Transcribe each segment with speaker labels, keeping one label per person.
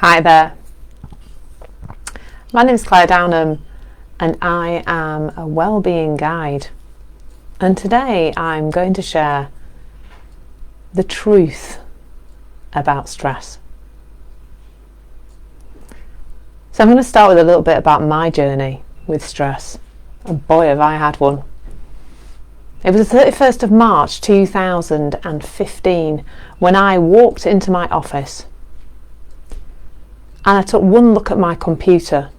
Speaker 1: Hi there, my name is Claire Downham and I am a wellbeing guide, and today I'm going to share the truth about stress. So I'm going to start with a little bit about my journey with stress, and boy have I had one. It was the 31st of March 2015 when I walked into my office and I took one look at my computer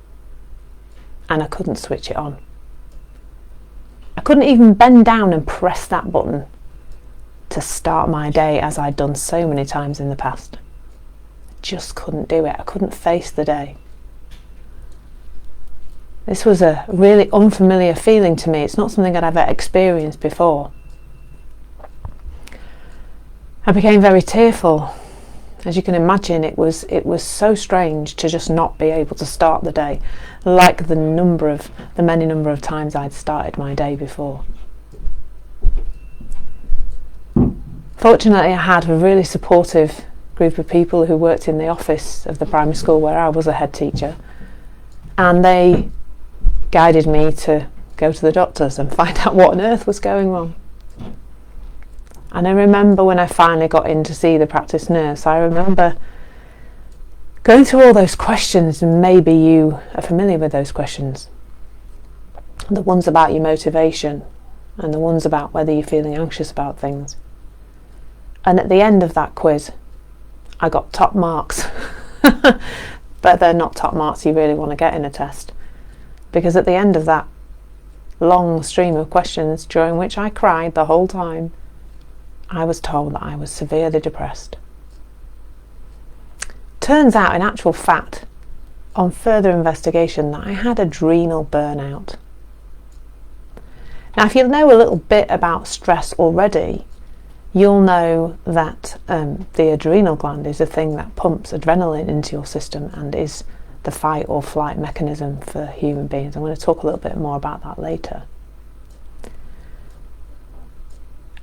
Speaker 1: and I couldn't switch it on. I couldn't even bend down and press that button to start my day as I'd done so many times in the past. I just couldn't do it. I couldn't face the day. This was a really unfamiliar feeling to me. It's not something I'd ever experienced before. I became very tearful. As you can imagine, it was so strange to just not be able to start the day like the many number of times I'd started my day before. Fortunately, I had a really supportive group of people who worked in the office of the primary school where I was a head teacher, and they guided me to go to the doctors and find out what on earth was going on. And I remember when I finally got in to see the practice nurse, I remember going through all those questions, and maybe you are familiar with those questions. The ones about your motivation and the ones about whether you're feeling anxious about things. And at the end of that quiz, I got top marks. But they're not top marks you really want to get in a test. Because at the end of that long stream of questions, during which I cried the whole time, I was told that I was severely depressed. Turns out, in actual fact, on further investigation, that I had adrenal burnout. Now, if you know a little bit about stress already, you'll know that the adrenal gland is the thing that pumps adrenaline into your system and is the fight or flight mechanism for human beings. I'm going to talk a little bit more about that later.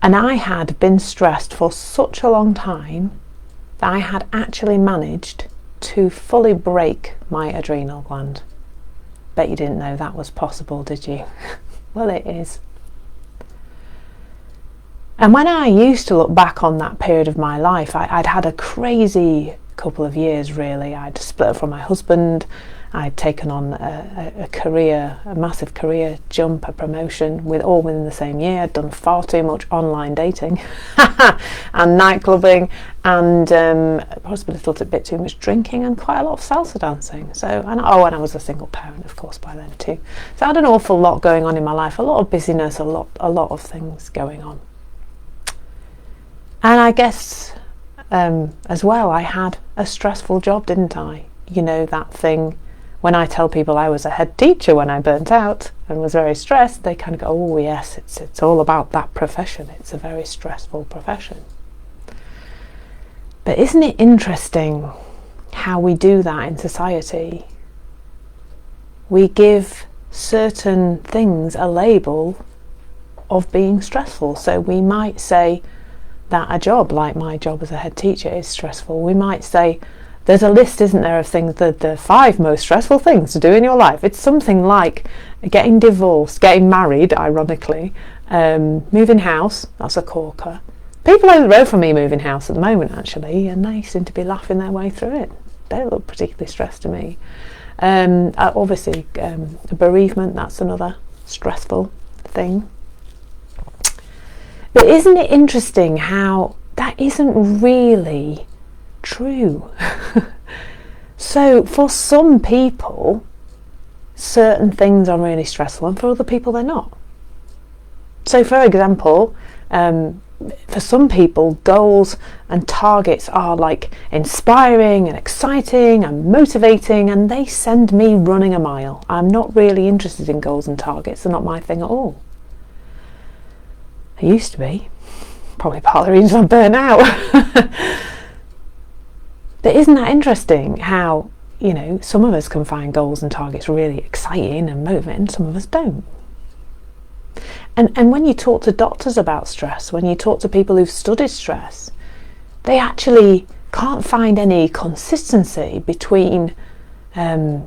Speaker 1: And I had been stressed for such a long time that I had actually managed to fully break my adrenal gland. Bet you didn't know that was possible, did you? Well, it is. And when I used to look back on that period of my life, I'd had a crazy couple of years, really. I'd split up from my husband. I'd taken on a massive career jump, a promotion, all within the same year. I'd done far too much online dating and night clubbing, and possibly a little bit too much drinking and quite a lot of salsa dancing. And I was a single parent, of course, by then too. So I had an awful lot going on in my life, a lot of busyness, a lot of things going on. And I guess as well, I had a stressful job, didn't I? You know, that thing. When I tell people I was a head teacher when I burnt out and was very stressed, they kind of go, oh yes, it's all about that profession. It's a very stressful profession. But isn't it interesting how we do that in society? We give certain things a label of being stressful. So we might say that a job like my job as a head teacher is stressful. We might say, there's a list, isn't there, of things, the 5 most stressful things to do in your life. It's something like getting divorced, getting married, ironically, moving house, that's a corker. People over the road from me moving house at the moment, actually, and they seem to be laughing their way through it. They don't look particularly stressed to me. Obviously, bereavement, that's another stressful thing. But isn't it interesting how that isn't really true? So for some people, certain things are really stressful, and for other people they're not. So for example, for some people, goals and targets are like inspiring and exciting and motivating, and they send me running a mile. I'm not really interested in goals and targets. They're not my thing at all. I used to be. Probably part of the reason I'm burnt out. But isn't that interesting how, you know, some of us can find goals and targets really exciting and motivating, some of us don't. And when you talk to doctors about stress, when you talk to people who've studied stress, they actually can't find any consistency between the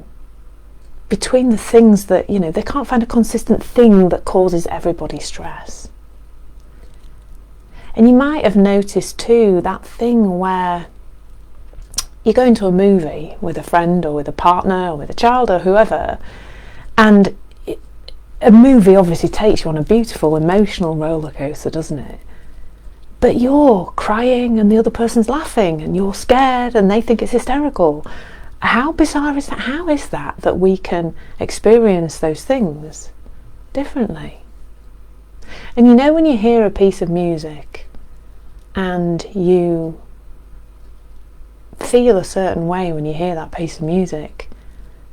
Speaker 1: things that, they can't find a consistent thing that causes everybody stress. And you might have noticed too that thing where you go into a movie with a friend or with a partner or with a child or whoever, and a movie obviously takes you on a beautiful emotional roller coaster, doesn't it? But you're crying and the other person's laughing and you're scared and they think it's hysterical. How bizarre is that? How is that we can experience those things differently? And when you hear a piece of music and you feel a certain way when you hear that piece of music,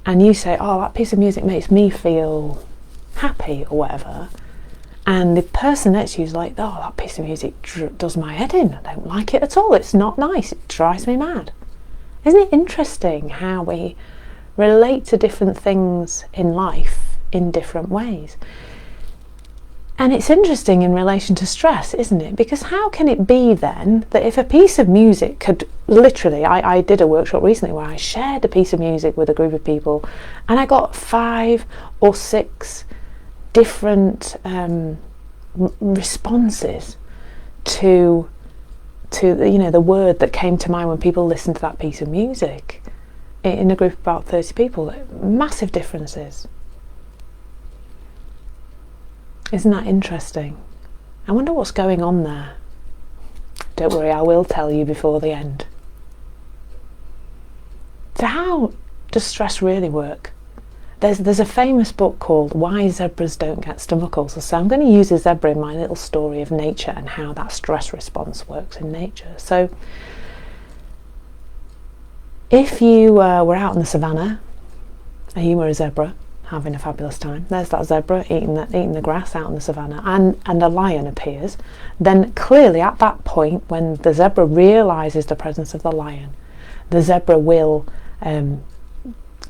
Speaker 1: and you say, oh, that piece of music makes me feel happy or whatever, and the person next to you is like, oh, that piece of music does my head in, I don't like it at all, it's not nice, it drives me mad. Isn't it interesting how we relate to different things in life in different ways? And it's interesting in relation to stress, isn't it? Because how can it be then that if a piece of music could literally, I did a workshop recently where I shared a piece of music with a group of people, and I got 5 or 6 different responses to the word that came to mind when people listened to that piece of music in a group of about 30 people. Massive differences. Isn't that interesting? I wonder what's going on there. Don't worry, I will tell you before the end. So how does stress really work? There's a famous book called Why Zebras Don't Get Stomach Ulcers. So I'm going to use a zebra in my little story of nature and how that stress response works in nature. So if you were out in the savannah and you were a zebra having a fabulous time, there's that zebra eating the grass out in the savannah, and a lion appears, then clearly at that point when the zebra realises the presence of the lion, the zebra will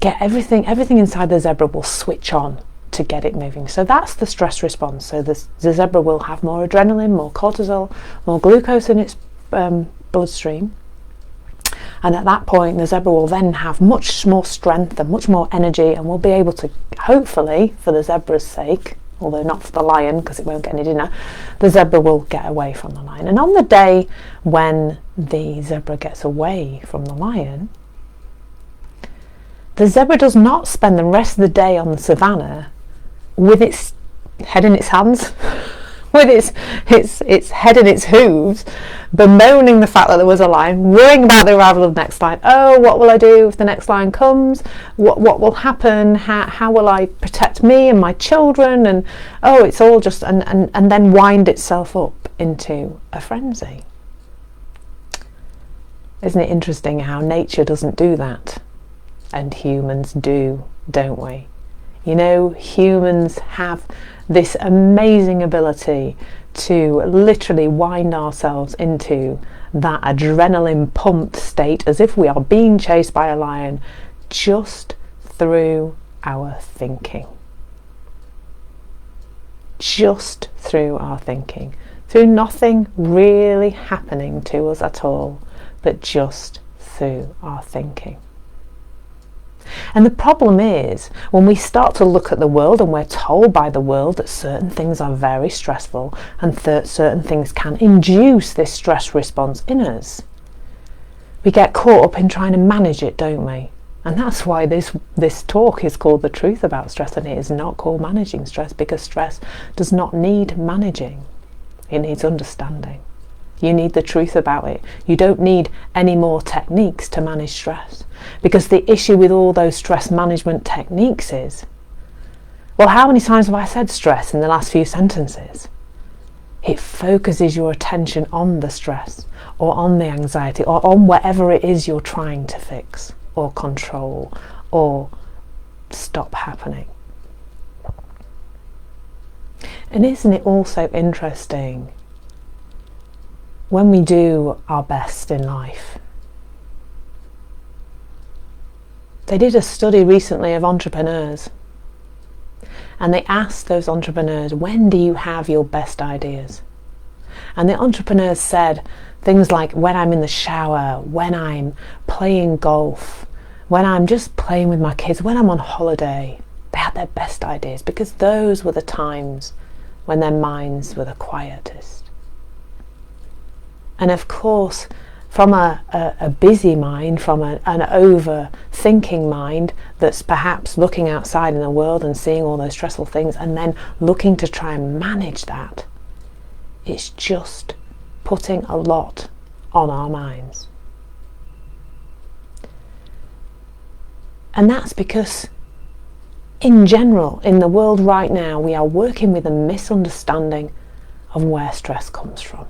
Speaker 1: get everything inside the zebra will switch on to get it moving. So that's the stress response. So the zebra will have more adrenaline, more cortisol, more glucose in its bloodstream. And at that point, the zebra will then have much more strength and much more energy, and will be able to, hopefully, for the zebra's sake, although not for the lion because it won't get any dinner, the zebra will get away from the lion. And on the day when the zebra gets away from the lion, the zebra does not spend the rest of the day on the savannah with its head in its hands, with its head in its hooves, bemoaning the fact that there was a lion, worrying about the arrival of the next lion. Oh, what will I do if the next lion comes? What will happen? How will I protect me and my children? And it's all just and then wind itself up into a frenzy. Isn't it interesting how nature doesn't do that? And humans do, don't we? Humans have this amazing ability to literally wind ourselves into that adrenaline pumped state as if we are being chased by a lion, just through our thinking. Just through our thinking. Through nothing really happening to us at all, but just through our thinking. And the problem is, when we start to look at the world and we're told by the world that certain things are very stressful and certain things can induce this stress response in us, we get caught up in trying to manage it, don't we? And that's why this talk is called The Truth About Stress, and it is not called Managing Stress, because stress does not need managing. It needs understanding. You need the truth about it. You don't need any more techniques to manage stress. Because the issue with all those stress management techniques is, well, how many times have I said stress in the last few sentences? It focuses your attention on the stress or on the anxiety or on whatever it is you're trying to fix or control or stop happening. And isn't it also interesting when we do our best in life? They did a study recently of entrepreneurs, and they asked those entrepreneurs, when do you have your best ideas? And the entrepreneurs said things like, when I'm in the shower, when I'm playing golf, when I'm just playing with my kids, when I'm on holiday, they had their best ideas, because those were the times when their minds were the quietest. And of course, from a busy mind, from an overthinking mind that's perhaps looking outside in the world and seeing all those stressful things and then looking to try and manage that, it's just putting a lot on our minds. And that's because, in general, in the world right now, we are working with a misunderstanding of where stress comes from.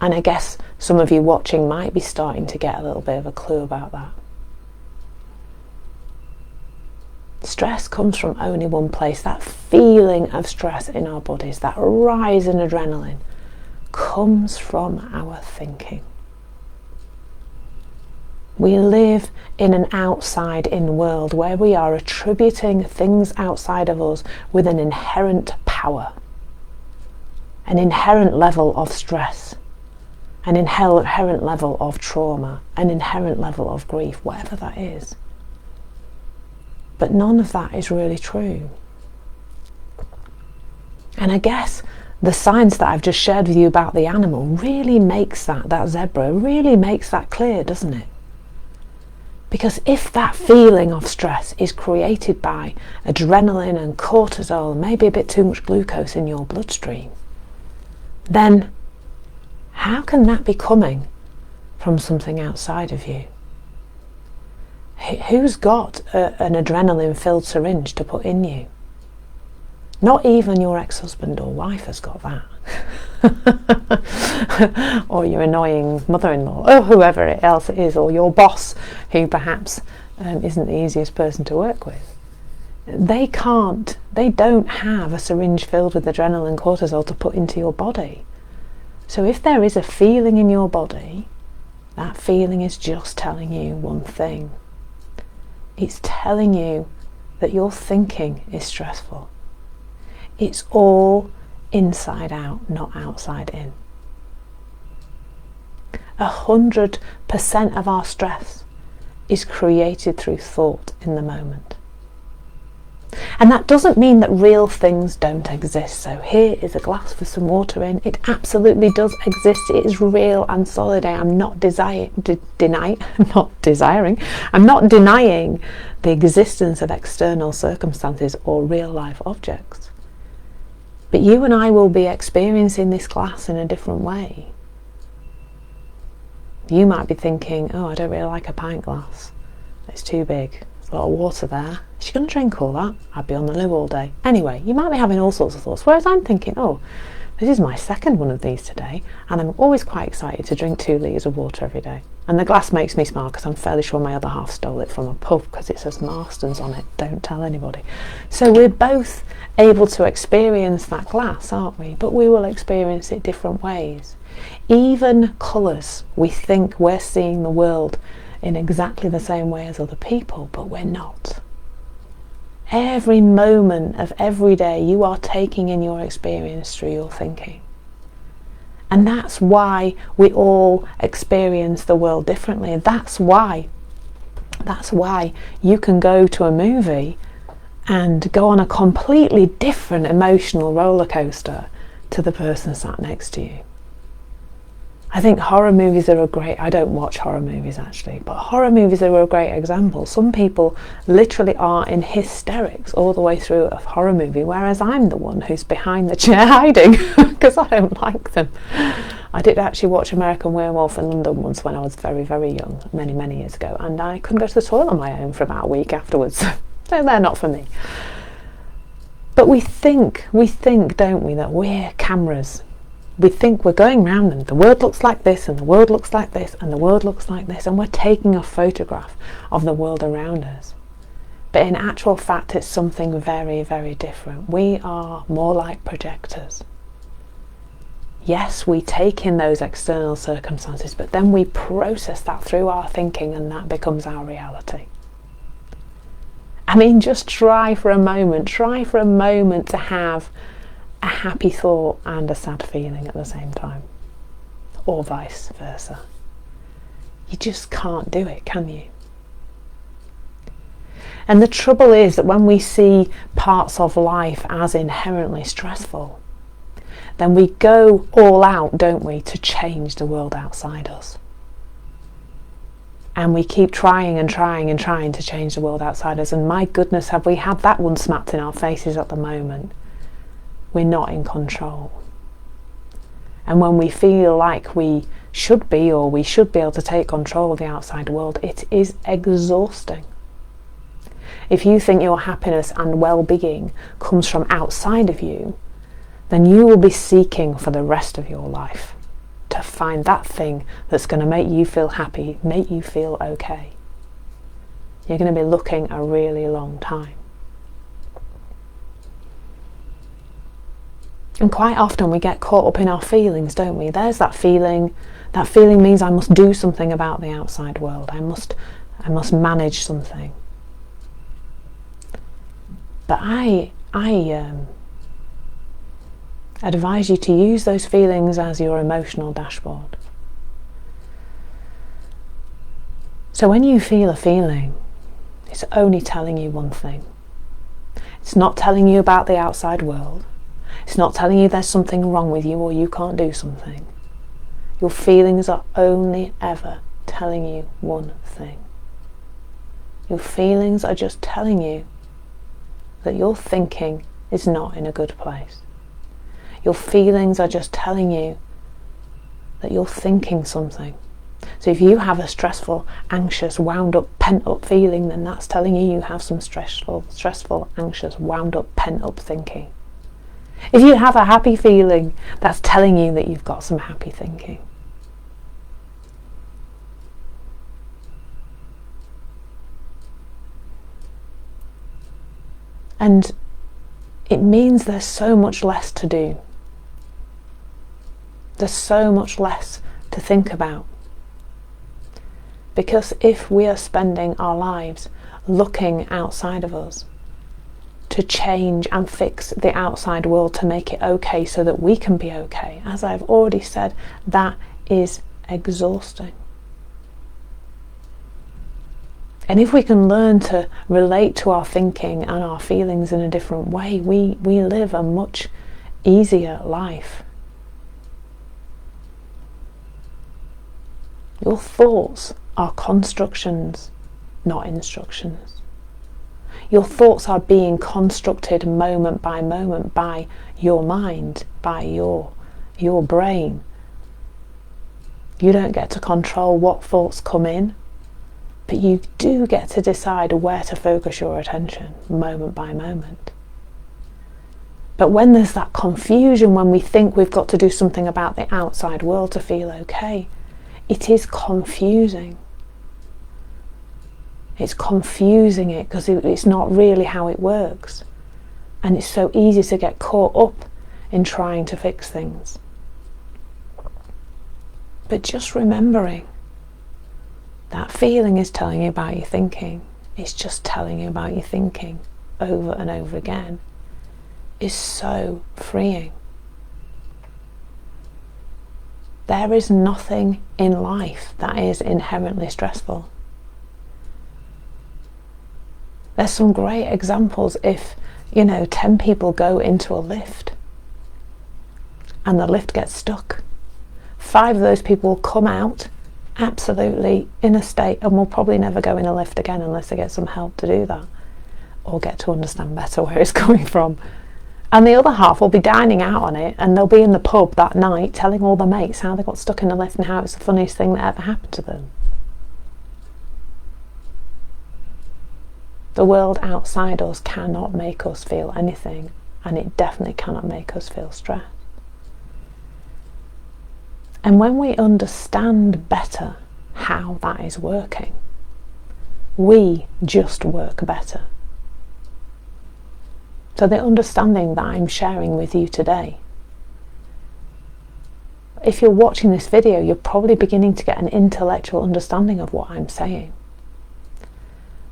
Speaker 1: And I guess some of you watching might be starting to get a little bit of a clue about that. Stress comes from only one place. That feeling of stress in our bodies, that rise in adrenaline, comes from our thinking. We live in an outside-in world where we are attributing things outside of us with an inherent power, an inherent level of stress, an inherent level of trauma, an inherent level of grief, whatever that is. But none of that is really true. And I guess the science that I've just shared with you about the animal really makes that zebra really makes that clear, doesn't it? Because if that feeling of stress is created by adrenaline and cortisol, maybe a bit too much glucose in your bloodstream, then how can that be coming from something outside of you? Who's got an adrenaline-filled syringe to put in you? Not even your ex-husband or wife has got that. Or your annoying mother-in-law, or whoever else it is, or your boss, who perhaps isn't the easiest person to work with. They don't have a syringe filled with adrenaline and cortisol to put into your body. So if there is a feeling in your body, that feeling is just telling you one thing. It's telling you that your thinking is stressful. It's all inside out, not outside in. 100% of our stress is created through thought in the moment. And that doesn't mean that real things don't exist. So here is a glass with some water in. It absolutely does exist. It is real and solid. I'm not denying the existence of external circumstances or real life objects. But you and I will be experiencing this glass in a different way. You might be thinking, oh, I don't really like a pint glass. It's too big. There's a lot of water there. Is she going to drink all that? I'd be on the loo all day. Anyway, you might be having all sorts of thoughts. Whereas I'm thinking, oh, this is my second one of these today, and I'm always quite excited to drink 2 litres of water every day. And the glass makes me smile because I'm fairly sure my other half stole it from a pub because it says Marston's on it. Don't tell anybody. So we're both able to experience that glass, aren't we? But we will experience it different ways. Even colours, we think we're seeing the world in exactly the same way as other people, but we're not. Every moment of every day you are taking in your experience through your thinking. And that's why we all experience the world differently. That's why you can go to a movie and go on a completely different emotional roller coaster to the person sat next to you. I think horror movies are I don't watch horror movies actually, but horror movies are a great example. Some people literally are in hysterics all the way through a horror movie, whereas I'm the one who's behind the chair hiding because I don't like them. I did actually watch American Werewolf in London once when I was very, very young, many, many years ago, and I couldn't go to the toilet on my own for about a week afterwards. So they're not for me. But we think, don't we, that we're cameras. We think we're going round and the world looks like this and the world looks like this and the world looks like this, and we're taking a photograph of the world around us. But in actual fact, it's something very, very different. We are more like projectors. Yes, we take in those external circumstances, but then we process that through our thinking and that becomes our reality. I mean, just try for a moment to have a happy thought and a sad feeling at the same time, or vice versa. You just can't do it, can you? And the trouble is that when we see parts of life as inherently stressful, then we go all out, don't we, to change the world outside us. And we keep trying and trying and trying to change the world outside us. And my goodness, have we had that one smacked in our faces at the moment? We're not in control. And when we feel like we should be, or we should be able to take control of the outside world, it is exhausting. If you think your happiness and well-being comes from outside of you, then you will be seeking for the rest of your life to find that thing that's going to make you feel happy, make you feel okay. You're going to be looking a really long time. And quite often we get caught up in our feelings, don't we? There's that feeling. That feeling means I must do something about the outside world. I must manage something. But I advise you to use those feelings as your emotional dashboard. So when you feel a feeling, it's only telling you one thing. It's not telling you about the outside world. It's not telling you there's something wrong with you or you can't do something. Your feelings are only ever telling you one thing. Your feelings are just telling you that your thinking is not in a good place. Your feelings are just telling you that you're thinking something. So if you have a stressful, anxious, wound up, pent up feeling, then that's telling you have some stressful, anxious, wound up, pent up thinking. If you have a happy feeling, that's telling you that you've got some happy thinking. And it means there's so much less to do. There's so much less to think about. Because if we are spending our lives looking outside of us to change and fix the outside world to make it okay so that we can be okay, as I've already said, that is exhausting. And if we can learn to relate to our thinking and our feelings in a different way, we live a much easier life. Your thoughts are constructions, not instructions. Your thoughts are being constructed moment by moment by your mind, by your brain. You don't get to control what thoughts come in, but you do get to decide where to focus your attention moment by moment. But when there's that confusion, when we think we've got to do something about the outside world to feel okay, it is confusing. It's confusing it because it's not really how it works. And it's so easy to get caught up in trying to fix things. But just remembering that feeling is telling you about your thinking. It's just telling you about your thinking over and over again is so freeing. There is nothing in life that is inherently stressful. There's some great examples. If 10 people go into a lift and the lift gets stuck, 5 of those people come out absolutely in a state and will probably never go in a lift again unless they get some help to do that or get to understand better where it's coming from. And the other half will be dining out on it, and they'll be in the pub that night telling all the mates how they got stuck in a lift and how it's the funniest thing that ever happened to them. The world outside us cannot make us feel anything, and it definitely cannot make us feel stressed. And when we understand better how that is working, we just work better. So the understanding that I'm sharing with you today, if you're watching this video, you're probably beginning to get an intellectual understanding of what I'm saying.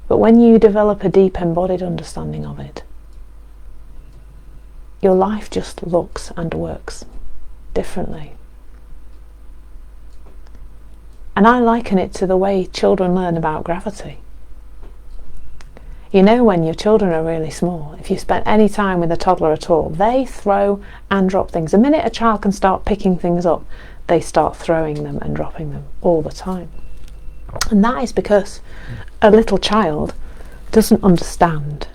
Speaker 1: But when you develop a deep embodied understanding of it, your life just looks and works differently. And I liken it to the way children learn about gravity. You know, when your children are really small, if you spend any time with a toddler at all, they throw and drop things. The minute a child can start picking things up, they start throwing them and dropping them all the time. And that is because a little child doesn't understand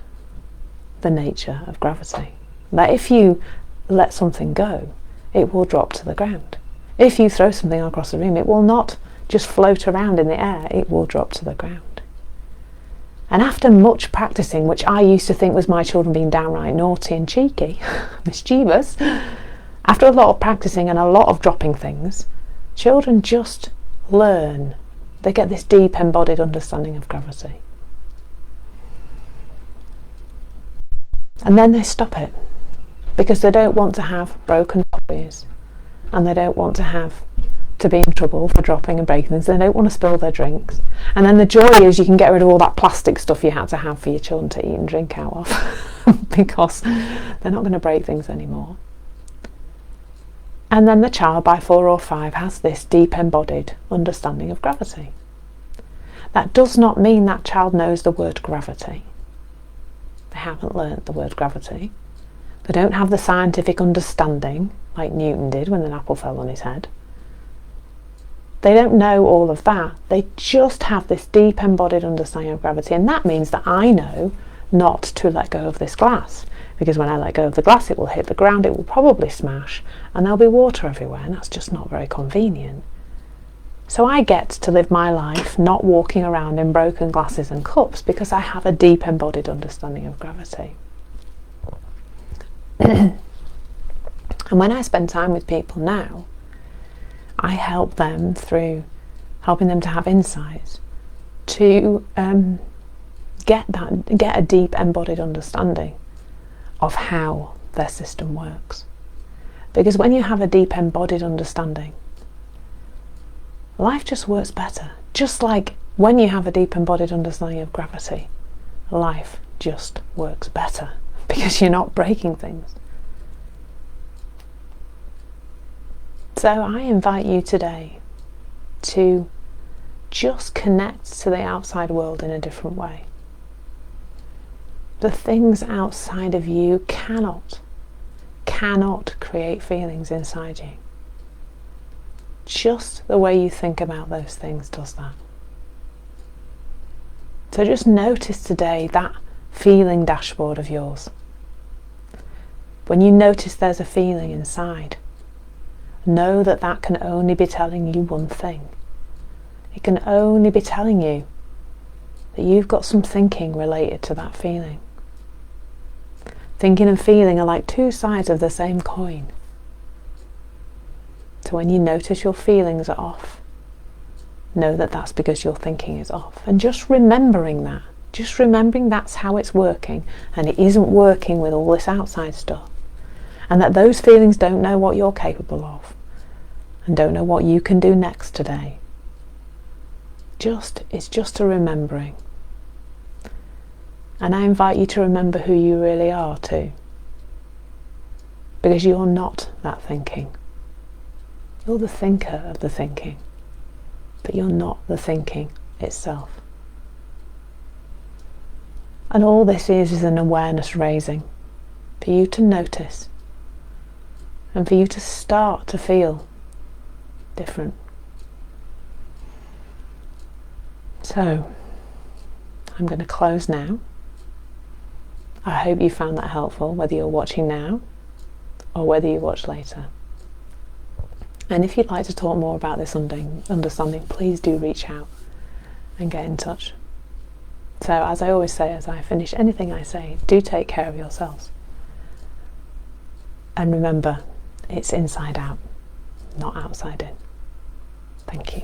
Speaker 1: the nature of gravity. That if you let something go, it will drop to the ground. If you throw something across the room, it will not just float around in the air, it will drop to the ground. And after much practicing, which I used to think was my children being downright naughty and cheeky, mischievous, after a lot of practicing and a lot of dropping things, children just learn. They get this deep embodied understanding of gravity. And then they stop it, because they don't want to have broken toys, and they don't want to be in trouble for dropping and breaking things. They don't want to spill their drinks. And then the joy is you can get rid of all that plastic stuff you had to have for your children to eat and drink out of because they're not going to break things anymore. And then the child by 4 or 5 has this deep embodied understanding of gravity. That does not mean that child knows the word gravity. They haven't learnt the word gravity. They don't have the scientific understanding like Newton did when an apple fell on his head. They don't know all of that. They just have this deep embodied understanding of gravity, and that means that I know not to let go of this glass, because when I let go of the glass it will hit the ground, it will probably smash, and there'll be water everywhere, and that's just not very convenient. So I get to live my life not walking around in broken glasses and cups, because I have a deep embodied understanding of gravity. And when I spend time with people now, I help them through helping them to have insights, to get a deep embodied understanding of how their system works. Because when you have a deep embodied understanding, life just works better. Just like when you have a deep embodied understanding of gravity, life just works better because you're not breaking things. So I invite you today to just connect to the outside world in a different way. The things outside of you cannot create feelings inside you. Just the way you think about those things does that. So just notice today that feeling dashboard of yours. When you notice there's a feeling inside, know that that can only be telling you one thing. It can only be telling you that you've got some thinking related to that feeling. Thinking and feeling are like two sides of the same coin. So when you notice your feelings are off, know that that's because your thinking is off. And just remembering that's how it's working, and it isn't working with all this outside stuff. And that those feelings don't know what you're capable of, and don't know what you can do next today. It's just a remembering. And I invite you to remember who you really are too. Because you're not that thinking. You're the thinker of the thinking, but you're not the thinking itself. And all this is an awareness raising for you to notice, and for you to start to feel different. So, I'm going to close now. I hope you found that helpful, whether you're watching now or whether you watch later. And if you'd like to talk more about this understanding, please do reach out and get in touch. So, as I always say, as I finish anything I say, do take care of yourselves. And remember, it's inside out, not outside in. Thank you.